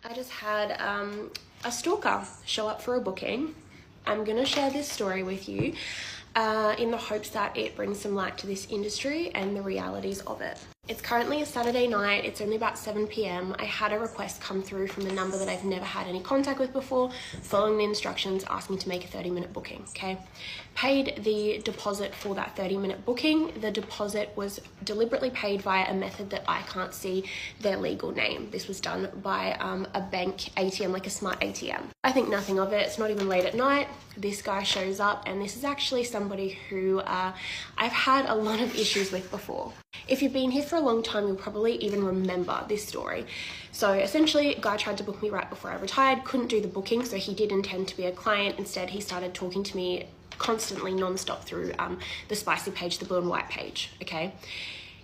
I just had a stalker show up for a booking. I'm gonna share this story with you in the hopes that it brings some light to this industry and the realities of it. It's currently a Saturday night, it's only about 7 p.m. I had a request come through from the number that I've never had any contact with before, following the instructions, asking to make a 30-minute booking, okay? Paid the deposit for that 30-minute booking. The deposit was deliberately paid via a method that I can't see their legal name. This was done by a bank ATM, like a smart ATM. I think nothing of it, it's not even late at night. This guy shows up, and this is actually somebody who I've had a lot of issues with before. If you've been here for a long time, you'll probably even remember this story. So essentially, a guy tried to book me right before I retired, couldn't do the booking, so he did intend to be a client. Instead, he started talking to me constantly, non-stop through the spicy page, the blue and white page, okay?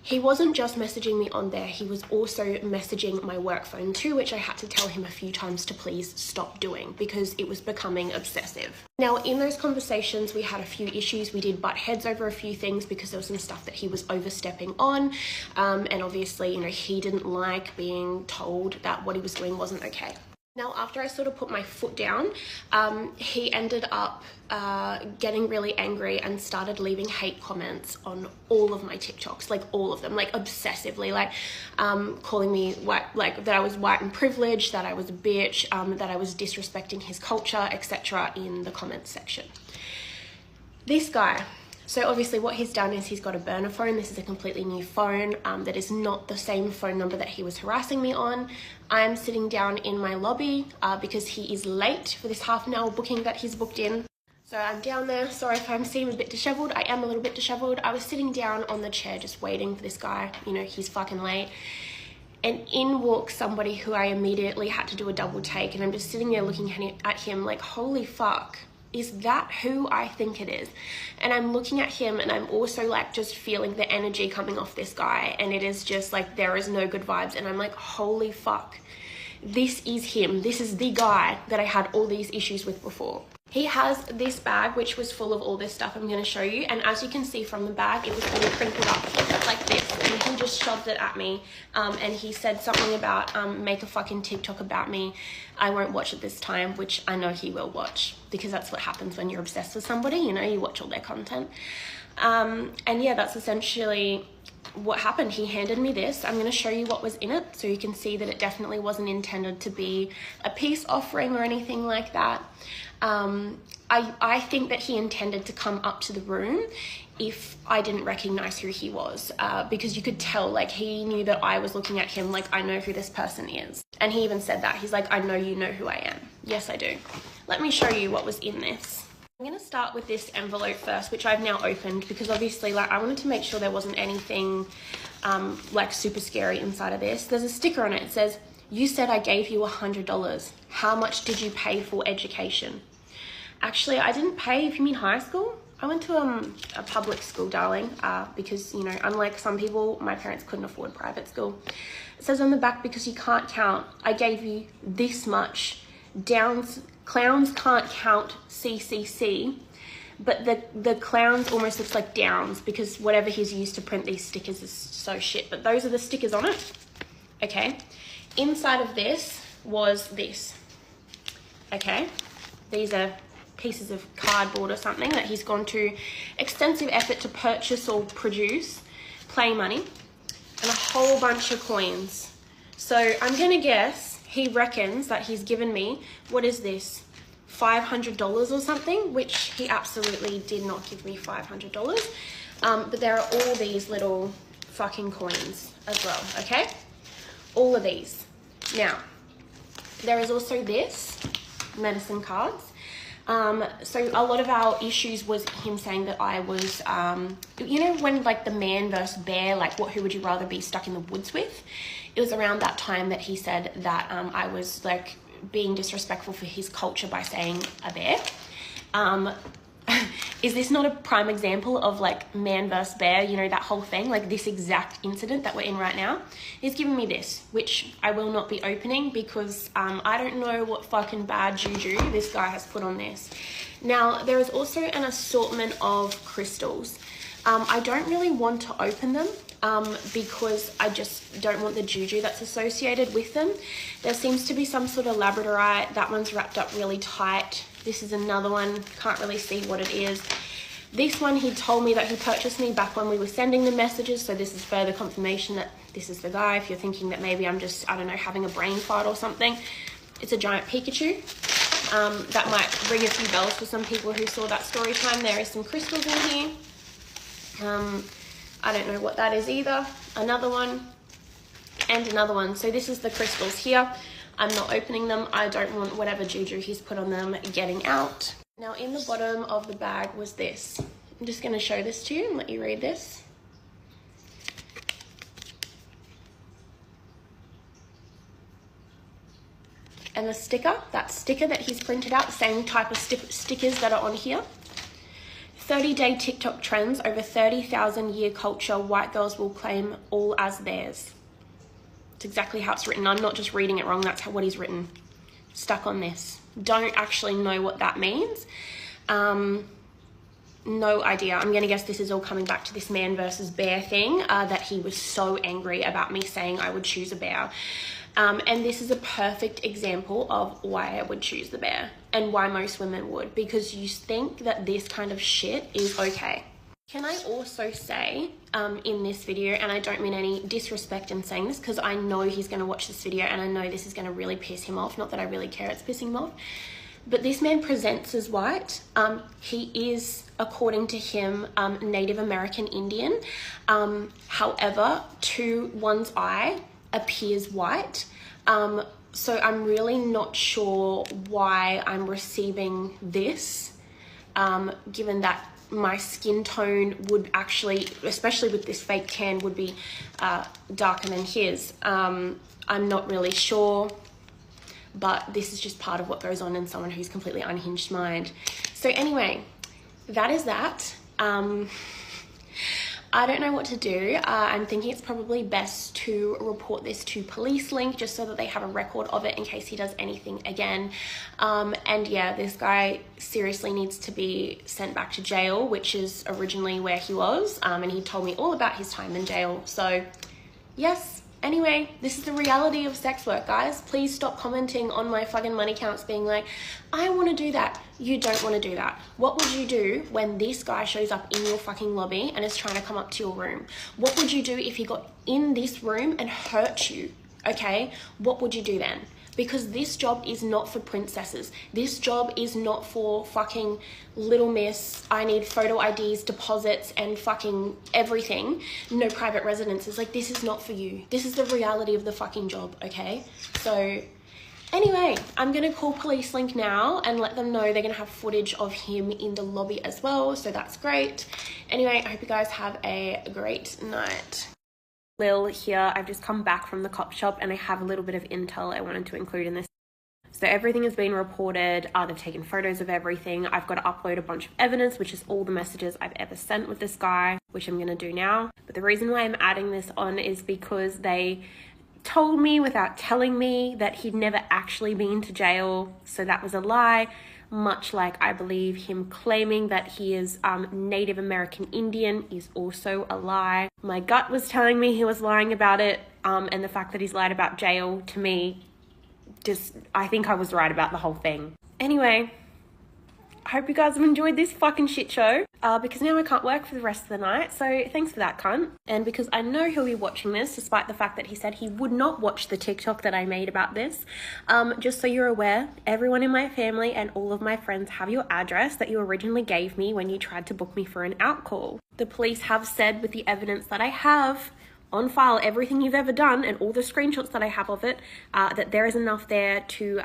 He wasn't just messaging me on there, he was also messaging my work phone too, which I had to tell him a few times to please stop doing because it was becoming obsessive. Now, in those conversations, we had a few issues. We did butt heads over a few things because there was some stuff that he was overstepping on. And obviously, you know, he didn't like being told that what he was doing wasn't okay. Now, after I sort of put my foot down, he ended up getting really angry and started leaving hate comments on all of my TikToks, like all of them, like obsessively, like calling me white, like that I was white and privileged, that I was a bitch, that I was disrespecting his culture, etc. in the comments section. This guy, so obviously what he's done is he's got a burner phone. This is a completely new phone that is not the same phone number that he was harassing me on. I'm sitting down in my lobby because he is late for this half-an-hour booking that he's booked in. So I'm down there. Sorry if I'm seem a bit disheveled. I am a little bit disheveled. I was sitting down on the chair just waiting for this guy. You know, he's fucking late. And in walks somebody who I immediately had to do a double take, and I'm just sitting there looking at him like, holy fuck. Is that who I think it is? And I'm looking at him and I'm also like just feeling the energy coming off this guy, and it is just like there is no good vibes, and I'm like, holy fuck, this is him. This is the guy that I had all these issues with before. He has this bag which was full of all this stuff I'm going to show you, and as you can see from the bag, it was all crinkled up like this, and he just shoved it at me, and he said something about make a fucking TikTok about me. I won't watch it this time, which I know he will watch, because that's what happens when you're obsessed with somebody, you know, you watch all their content. And yeah, that's essentially what happened. He handed me this. I'm going to show you what was in it so you can see that it definitely wasn't intended to be a peace offering or anything like that. I think that he intended to come up to the room if I didn't recognize who he was, because you could tell, like, he knew that I was looking at him like, I know who this person is. And he even said that. He's like, I know you know who I am. Yes, I do. Let me show you what was in this. I'm going to start with this envelope first, which I've now opened because obviously, like, I wanted to make sure there wasn't anything like super scary inside of this. There's a sticker on it. It says, you said I gave you $100. How much did you pay for education? Actually, I didn't pay. If you mean high school, I went to a public school, darling, because, you know, unlike some people, my parents couldn't afford private school. It says on the back, because you can't count, I gave you this much. Clowns can't count CCC, but the clowns almost looks like downs because whatever he's used to print these stickers is so shit. But those are the stickers on it. Okay. Inside of this was this. Okay. These are pieces of cardboard or something that he's gone to extensive effort to purchase or produce, play money, and a whole bunch of coins. So I'm gonna guess he reckons that he's given me, what is this, $500 or something, which he absolutely did not give me $500. But there are all these little fucking coins as well, okay? All of these. Now, there is also this, medicine cards. So a lot of our issues was him saying that I was, you know, when like the man versus bear, like who would you rather be stuck in the woods with? It was around that time that he said that I was like being disrespectful for his culture by saying a bear. Is this not a prime example of like man versus bear, you know, that whole thing, like this exact incident that we're in right now? He's given me this, which I will not be opening because I don't know what fucking bad juju this guy has put on this. Now, there is also an assortment of crystals. I don't really want to open them because I just don't want the juju that's associated with them. There seems to be some sort of labradorite. That one's wrapped up really tight. This is another one, can't really see what it is. This one, he told me that he purchased me back when we were sending the messages, so this is further confirmation that this is the guy. If you're thinking that maybe I'm just, I don't know, having a brain fart or something, it's a giant Pikachu. That might ring a few bells for some people who saw that story time. There is some crystals in here. I don't know what that is either. Another one and another one. So this is the crystals here. I'm not opening them. I don't want whatever juju he's put on them getting out. Now in the bottom of the bag was this. I'm just going to show this to you and let you read this. And the sticker, that sticker that he's printed out, the same type of stickers that are on here. 30-day TikTok trends, over 30,000 year culture, white girls will claim all as theirs. It's exactly how it's written. I'm not just reading it wrong, that's what he's written. Stuck on this. Don't actually know what that means. No idea. I'm going to guess this is all coming back to this man versus bear thing, that he was so angry about me saying I would choose a bear. And this is a perfect example of why I would choose the bear and why most women would, because you think that this kind of shit is okay. Can I also say in this video, and I don't mean any disrespect in saying this because I know he's going to watch this video and I know this is going to really piss him off. Not that I really care, it's pissing him off. But this man presents as white. He is, according to him, Native American Indian. However, to one's eye, appears white. So I'm really not sure why I'm receiving this, given that my skin tone would actually, especially with this fake tan, would be darker than his. I'm not really sure, but this is just part of what goes on in someone who's completely unhinged mind. So anyway, that is that. I don't know what to do. I'm thinking it's probably best to report this to Police Link just so that they have a record of it in case he does anything again. And yeah, this guy seriously needs to be sent back to jail, which is originally where he was. And he told me all about his time in jail. So yes. Anyway, this is the reality of sex work, guys. Please stop commenting on my fucking money counts being like, I want to do that. You don't want to do that. What would you do when this guy shows up in your fucking lobby and is trying to come up to your room? What would you do if he got in this room and hurt you? Okay? What would you do then? Because this job is not for princesses. This job is not for fucking little miss, I need photo IDs, deposits, and fucking everything. No private residences. Like, this is not for you. This is the reality of the fucking job, okay? So, anyway, I'm gonna call Police Link now and let them know they're gonna have footage of him in the lobby as well, so that's great. Anyway, I hope you guys have a great night. Lil here. I've just come back from the cop shop and I have a little bit of intel I wanted to include in this. So everything has been reported. They've taken photos of everything. I've got to upload a bunch of evidence, which is all the messages I've ever sent with this guy, which I'm going to do now. But the reason why I'm adding this on is because they told me without telling me that he'd never actually been to jail. So that was a lie. Much like I believe him claiming that he is Native American Indian is also a lie. My gut was telling me he was lying about it, and the fact that he's lied about jail, to me, just, I think I was right about the whole thing. Anyway, I hope you guys have enjoyed this fucking shit show, because now I can't work for the rest of the night, so thanks for that, cunt. And because I know he'll be watching this, despite the fact that he said he would not watch the TikTok that I made about this, just so you're aware, everyone in my family and all of my friends have your address that you originally gave me when you tried to book me for an out call. The police have said, with the evidence that I have on file, everything you've ever done and all the screenshots that I have of it, that there is enough there to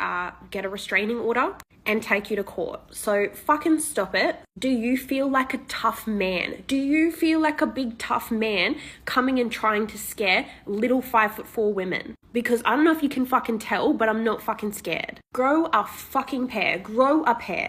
get a restraining order and take you to court. So fucking stop it. Do you feel like a tough man? Do you feel like a big tough man coming and trying to scare little 5'4" women? Because I don't know if you can fucking tell, but I'm not fucking scared. Grow a fucking pair. Grow a pair.